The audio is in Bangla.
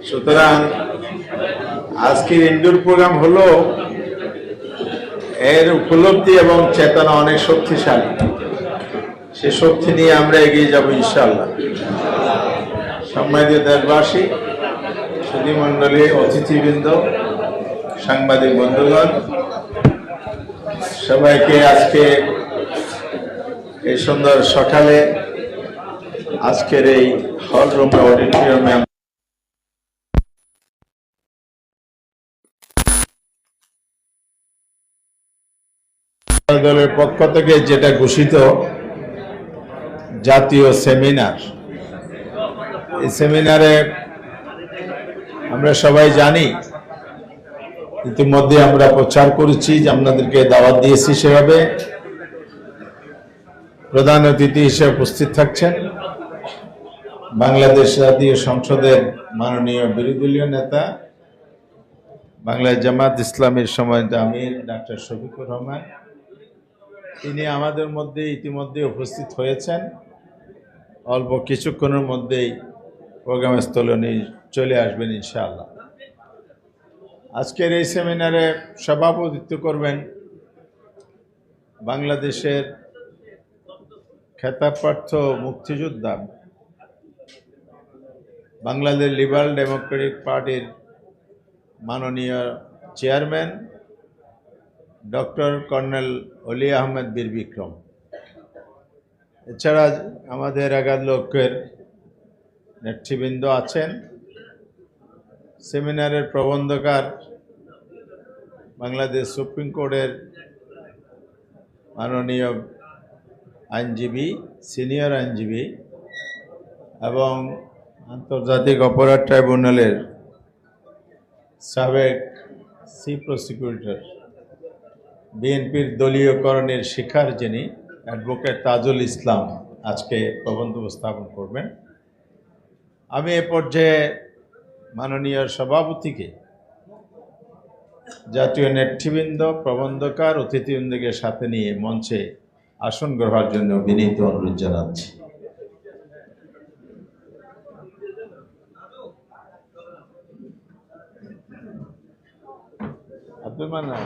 সুতরাং আজকের ইনডোর প্রোগ্রাম হলো এর উপলব্ধি এবং চেতনা অনেক শক্তিশালী। সে শক্তি নিয়ে আমরা এগিয়ে যাব ইনশাআল্লাহ। সম্মানিত দেশবাসী, সুধীমণ্ডলী, অতিথিবৃন্দ, সাংবাদিক বন্ধুগণ, সবাইকে আজকে এই সুন্দর সকালে আজকের এই হল রুমে অডিটোরিয়ামে দলের পক্ষ থেকে যেটা ঘোষিত জাতীয় সেমিনার, এই সেমিনারে আমরা সবাই জানি, ইতিমধ্যে আমরা প্রচার করেছি যে আপনাদেরকে দাওয়াত দিয়েছি। সেভাবে প্রধান অতিথি হিসেবে উপস্থিত থাকছেন বাংলাদেশ জাতীয় সংসদের মাননীয় বিরোধী দলীয় নেতা, বাংলাদেশ জামাত ইসলামীর সম্মানিত আমির ডাক্তার শফিকুর রহমান। তিনি আমাদের মধ্যে ইতিমধ্যে উপস্থিত হয়েছেন। অল্প কিছুক্ষণের মধ্যেই প্রোগ্রাম স্থলে চলে আসবেন ইনশাআল্লাহ। আজকের এই সেমিনারে সভাপতিত্ব করবেন বাংলাদেশের খেতাবপ্রাপ্ত মুক্তিযোদ্ধা, বাংলাদেশ লিবারেল ডেমোক্রেটিক পার্টির মাননীয় চেয়ারম্যান ডক্টর কর্নেল অলি আহমেদ বীর বিক্রম। এছাড়া আমাদের এগার লোকের নেতৃবৃন্দ আছেন। সেমিনারের প্রবন্ধকার বাংলাদেশ সুপ্রিম কোর্টের মাননীয় আইনজীবী, সিনিয়র আইনজীবী এবং আন্তর্জাতিক অপরাধ ট্রাইব্যুনালের সাবেক চিফ প্রসিকিউটর, বিএনপির দলীয়করণের শিকার যিনি অ্যাডভোকেট তাজুল ইসলাম আজকে প্রবন্ধ উপস্থাপন করবেন। আমি এ পর্যায়ে মাননীয় সভাপতিকে জাতীয় নেতৃবৃন্দ, প্রবন্ধকার, অতিথিবৃন্দকে সাথে নিয়ে মঞ্চে আসন গ্রহণের জন্য বিনীত অনুরোধ জানাচ্ছি। আব্দুল মান্নান,